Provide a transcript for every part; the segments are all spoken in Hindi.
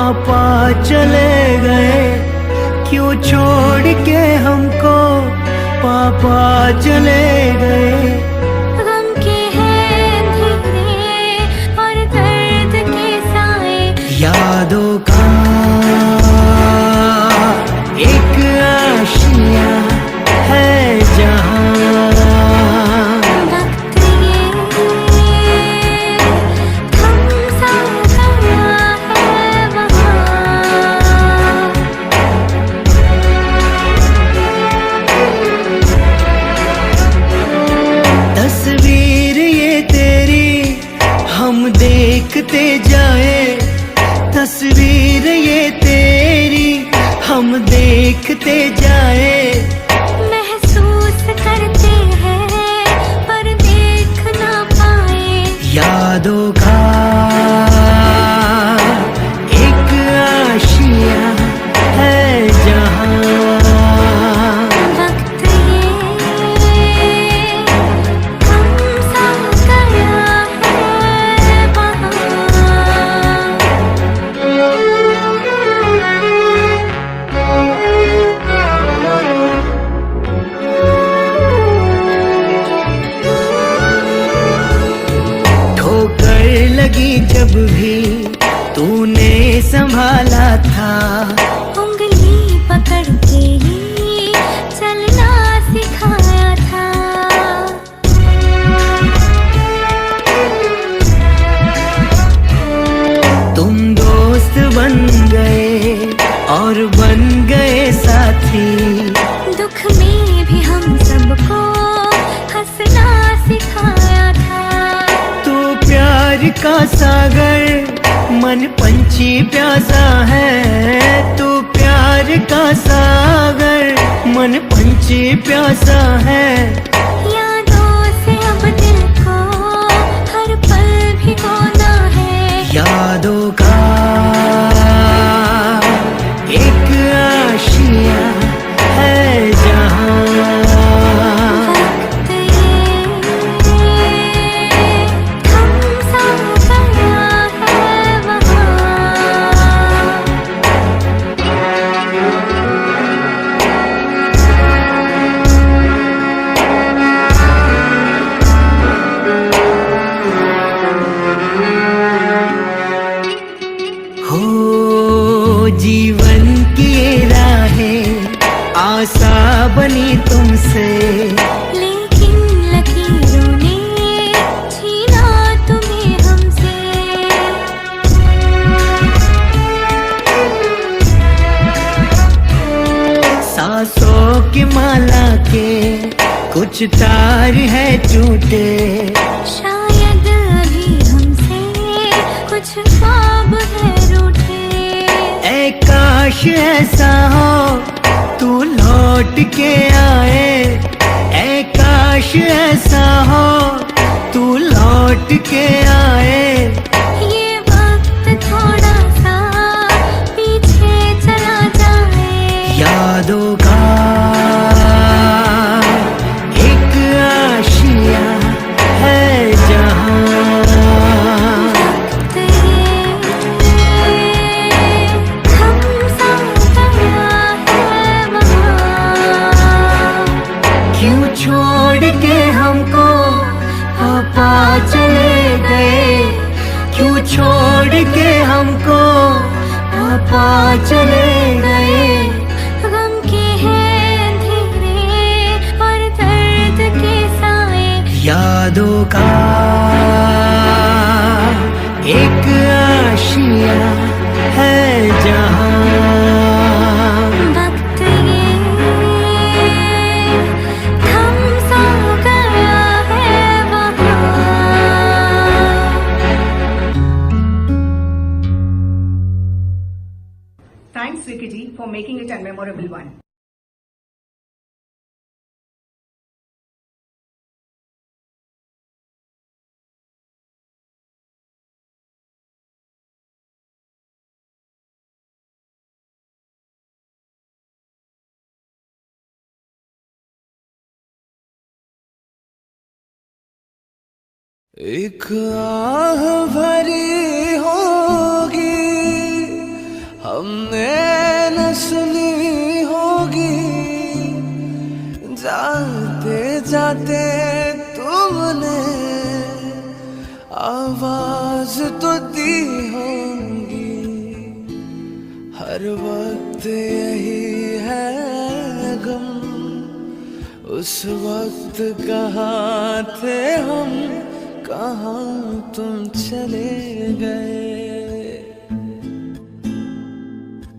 पापा चले गए, क्यों छोड़ के हमको पापा चले गए। गम के हैं अंधेरे और दर्द के साए, यादों का एक आशिया है जहाँ, वक्त ये थम सा गया है वहाँ। तस्वीर ये तेरी हम देखते जाए, तस्वीर ये तेरी हम देखते जाए। महसूस करते हैं पर देख ना पाए, यादों का एक आशिया है जहाँ, वक्त ये थम सा गया है वहाँ। ठोकर लगी जब भी तूने संभाला था, उंगली पकड़ के ही चलना सिखाया था। तुम दोस्त बन गए और बन गए साथी, दुख में भी हम सबको हंसना सिखाया था। तू प्यार का सागर मन पंछी प्यासा है, तू प्यार का सागर मन पंछी प्यासा है। यादों से अब दिल को हर पल भिगोना है, यादों का एक आशिया है जहाँ, वक्त ये थम सा गया है वहाँ। हो जीवन की ये राहें आशा बनी तुमसे, लेकिन लकीरों ने छीना तुम्हें हमसे। सांसों की माला के कुछ तार है टूटे, शायद अभी हमसे कुछ ख्वाब है रूठे। ऐ काश ऐसा हो तू लौट के आए, ऐ काश ऐसा हो तू लौट के आए। ये वक्त थोड़ा सा पीछे चला जाए, यादों का एक आशिया है जहाँ, वक्त ये थम सा गया है वहाँ। क्यों छोड़ के हमको पापा चले गए, क्यों छोड़ के हमको पापा चले गए। गम के हैं अंधेरे और दर्द के साए, यादों का एक आशिया है जहाँ, वक्त ये थम सा गया है वहाँ। Thanks, Vicky ji, for making it a memorable one. एक आह भरी होगी हमने न सुनी होगी, जाते जाते तुमने आवाज तो दी होगी। हर वक्त यही है गम, उस वक्त कहाँ थे हम, कहाँ तुम चले गए।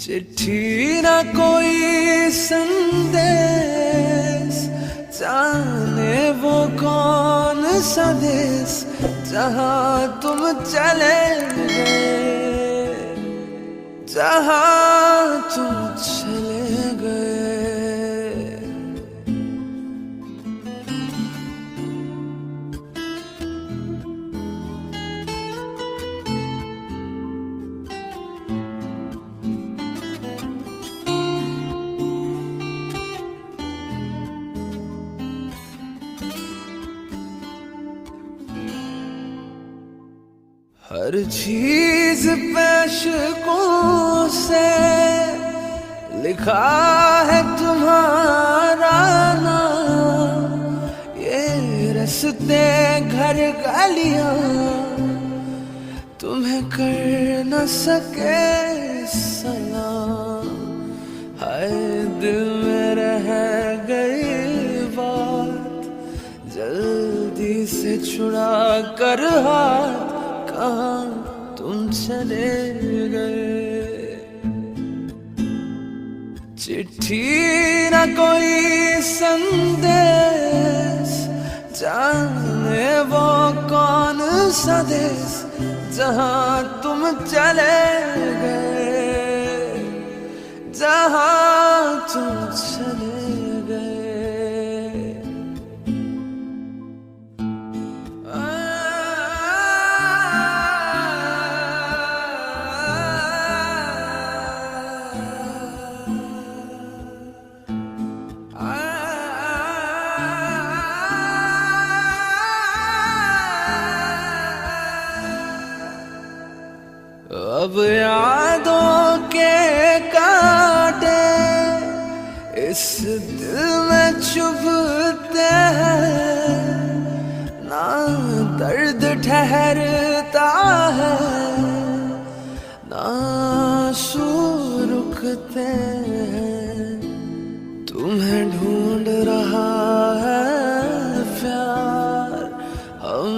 चिट्ठी ना कोई संदेश, जाने वो कौन सा देश, जहाँ तुम चले गए, जहाँ तुम चले गए। हर चीज पैशकों से लिखा है तुम्हारा नाम, ये रस्ते घर गलियां तुम्हें कर न सके सलाम। हाय दिल में रह गई बात, जल्दी से छुड़ा कर हाथ, कहाँ तुम चले गए। चिट्ठी ना कोई संदेश, जाने वो कौन सा देश, जहाँ तुम चले गए, जहाँ तुम चले गए। अब यादों के कांटे इस दिल में चुभते हैं, ना दर्द ठहरता है, ना आंसू रुकते हैं। तुम्हें ढूंढ रहा है प्यार, हम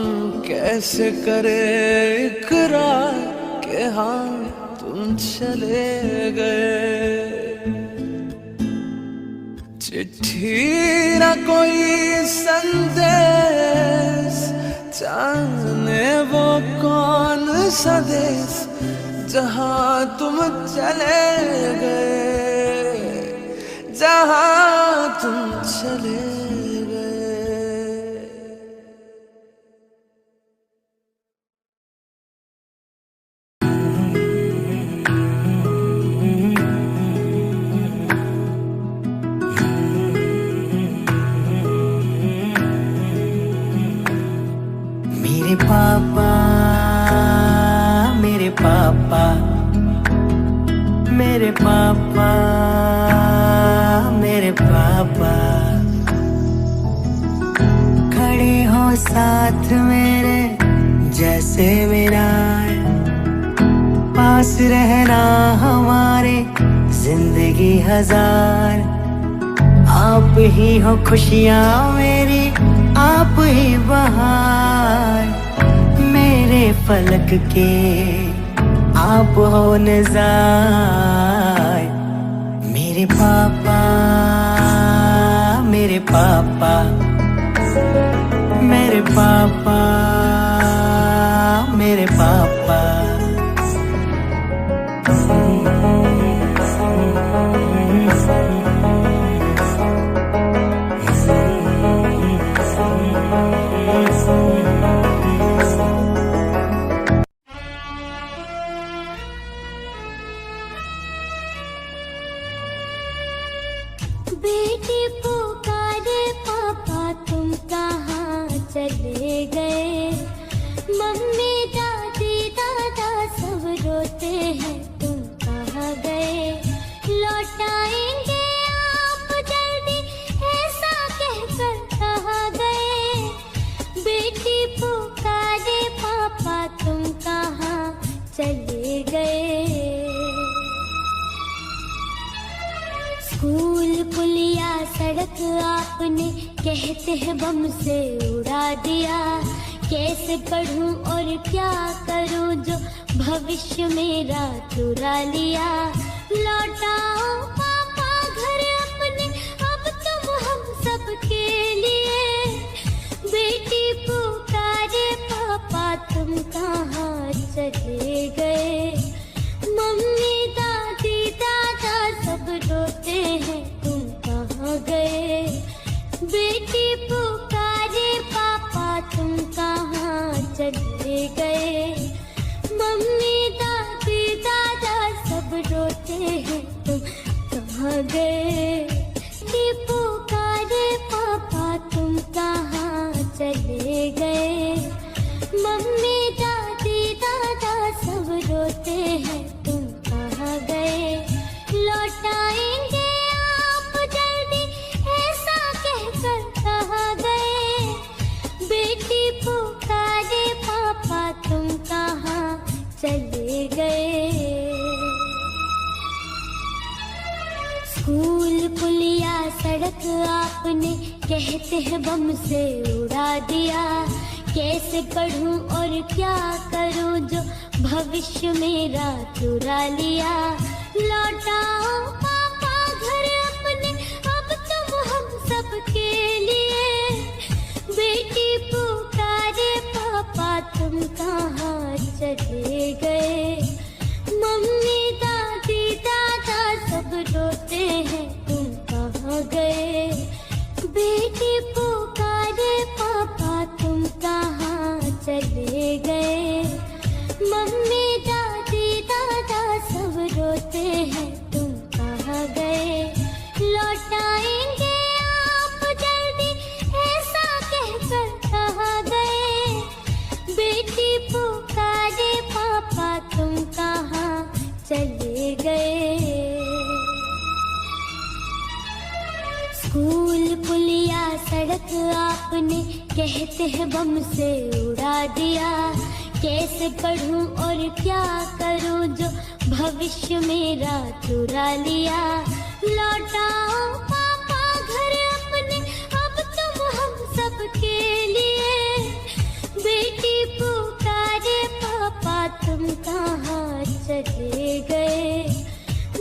कैसे करें इकरार कि हाँ तुम चले गए। चिट्ठी ना कोई संदेश, जाने वो कौन सा देश, जहाँ तुम चले गए, जहाँ तुम चले गए। मेरे पापा, मेरे पापा, मेरे पापा, मेरे पापा, खड़े हो साथ मेरे जैसे मेरा, पास रहना हमारे जिंदगी हजार। आप ही हो खुशियाँ मेरी, आप ही बहार, मेरे फलक के आप हो नज़ार। मेरे पापा, मेरे पापा, मेरे पापा, मेरे पापा। बेटी पुकारे पापा तुम कहाँ चले गए। मम्मी दादी दादा सब रोते हैं तुम कहाँ गए। सड़क आपने कहते हैं बम से उड़ा दिया। कैसे पढ़ूं और क्या करूं जो भविष्य मेरा चुरा लिया। लौटाओ पापा घर अपने, अब तुम हम सबके लिए। बेटी पुकारे पापा तुम कहाँ चले गए। मम्मी दादी दादा सब रोते हैं तुम कहाँ गए। बेटी पुकारे पापा तुम कहाँ चले गए। मम्मी दादी दादा सब रोते हैं तुम कहाँ गए। बेटी पुकारे पापा तुम कहाँ चले गए। मम्मी दादी दादा सब रोते हैं तुम कहाँ गए। लौटाएंगे आप जल्दी ऐसा कहकर कहाँ गए। बेटी पुकारे पापा तुम कहाँ चले गए। स्कूल पुलिया सड़क आपने कहते हैं बम से उड़ा दिया। कैसे पढ़ूं और क्या करूं जो भविष्य मेरा चुरा लिया। लौटाओ पापा घर अपने, अब तुम हम सबके लिए। बेटी पुकारे पापा तुम कहाँ चले गए। मम्मी दादी दादा सब रोते हैं तुम कहाँ गए। बेटी पुकारे पापा तुम कहाँ चले गए। मम्मी दादी दादा सब रोते हैं तुम कहाँ गए। लौटाएंगे आप जल्दी ऐसा कहकर कहाँ गए। बेटी पुकारे पापा तुम कहाँ चले गए। स्कूल पुलिया सड़क आपने कहते हैं बम से उड़ा दिया। कैसे पढ़ूं और क्या करूं जो भविष्य मेरा चुरा लिया। लौटाओ पापा घर अपने, अब तुम हम सबके लिए। बेटी पुकारे पापा तुम कहाँ चले गए।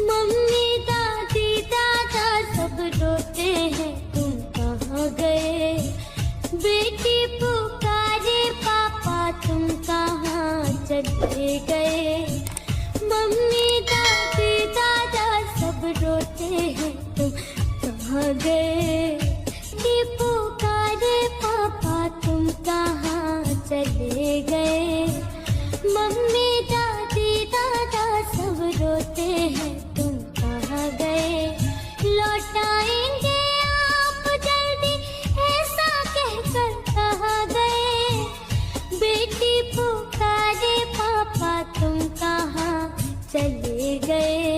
मम्मी दादी दादा सब रोते हैं तुम कहाँ गए। बेटी पुकारे पापा तुम कहाँ चले गए। मम्मी दादी दादा सब रोते हैं तुम कहाँ गए। बेटी पुकारे पापा तुम कहाँ चले गए। मम्मी दादी दादा सब रोते हैं तुम कहाँ गए। लौटाएंगे आप जल्दी ऐसा कहकर कहाँ गए। बेटी पुकारे पापा तुम कहाँ चले गए।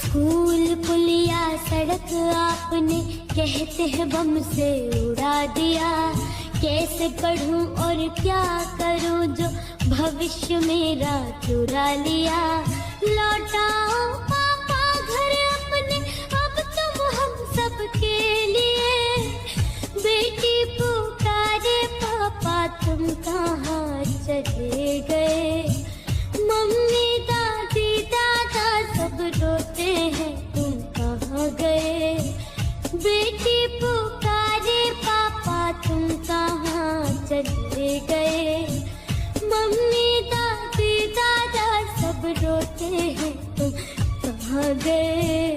स्कूल पुलिया सड़क आपने कहते हैं बम से उड़ा दिया। कैसे पढ़ूं और क्या करूं जो भविष्य मेरा चुरा लिया। लौटाओ पापा घर अपने, अब तुम हम सबके लिए। बेटी पुकारे पापा तुम कहाँ चले गए। मम्मी दादी दादा सब रोते हैं तुम कहाँ गए। बेटी पुकारे पापा तुम कहाँ चले गए। मम्मी दादी दादा सब रोते हैं तुम कहाँ गए।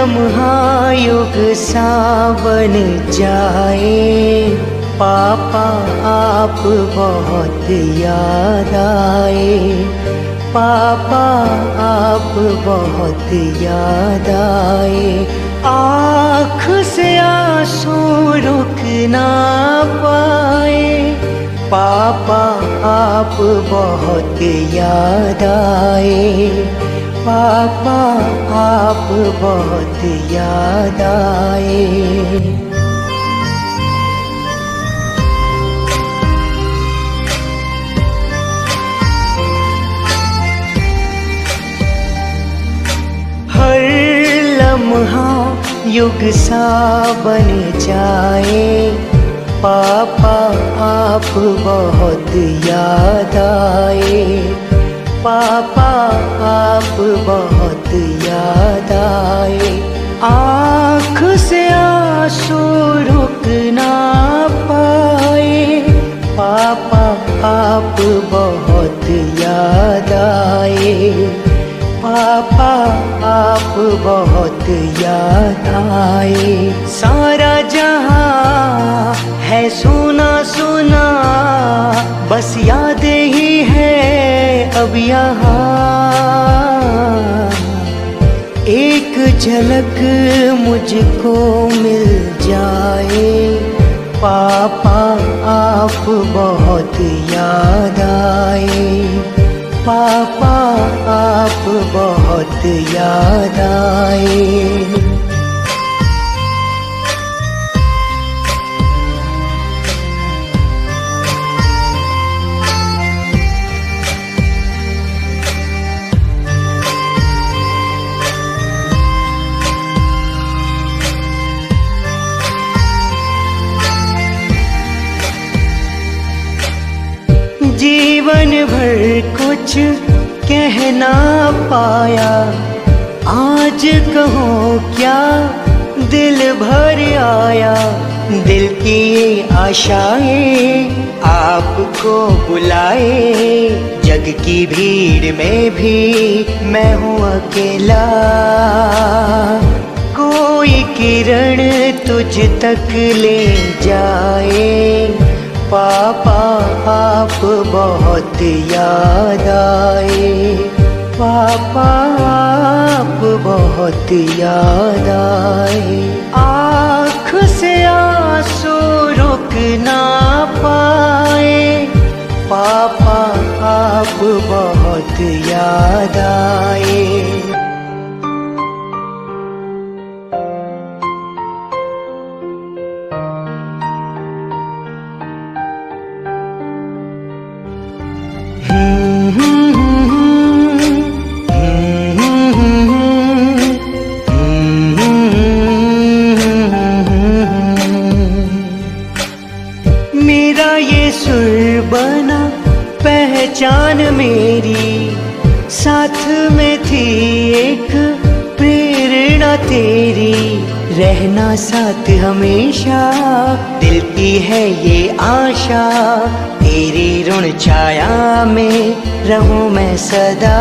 लम्हा युग सा बन जाए, पापा आप बहुत याद आए, पापा आप बहुत याद आए। आँख से आंसू रुक ना पाए, पापा आप बहुत याद आए, पापा आप बहुत याद आए। हर लम्हा युग सा बन जाए, पापा आप बहुत याद आए, पापा आप बहुत याद आए। आँख से आंसू रुक ना पाए, पापा आप बहुत याद आए, पापा आप बहुत याद आए। सारा जहां है सुना सुना, बस याद ही है अब यहाँ। एक झलक मुझको मिल जाए, पापा आप बहुत याद आए, पापा आप बहुत याद आए। जीवन भर कुछ कह ना पाया, आज कहो क्या दिल भर आया। दिल की आशाएं आपको बुलाए, जग की भीड़ में भी मैं हूँ अकेला। कोई किरण तुझ तक ले जाए, पापा आप बहुत याद आए, पापा आप बहुत याद आए। आँख से आंसू रुक ना पाए, पापा आप बहुत याद आए। मेरा ये सुर बना पहचान मेरी, साथ में थी एक प्रेरणा तेरी। रहना साथ हमेशा दिल की है ये आशा, तेरी ऋण छाया में रहूं मैं सदा।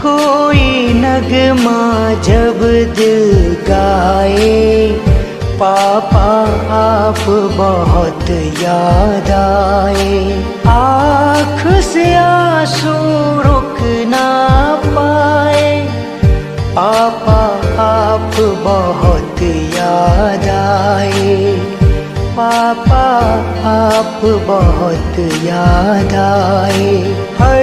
कोई नगमा जब दिल गाए, पापा आप बहुत याद आए। आँख से आंसू रुक ना पाए, पापा आप बहुत याद आए, पापा आप बहुत याद आए। हर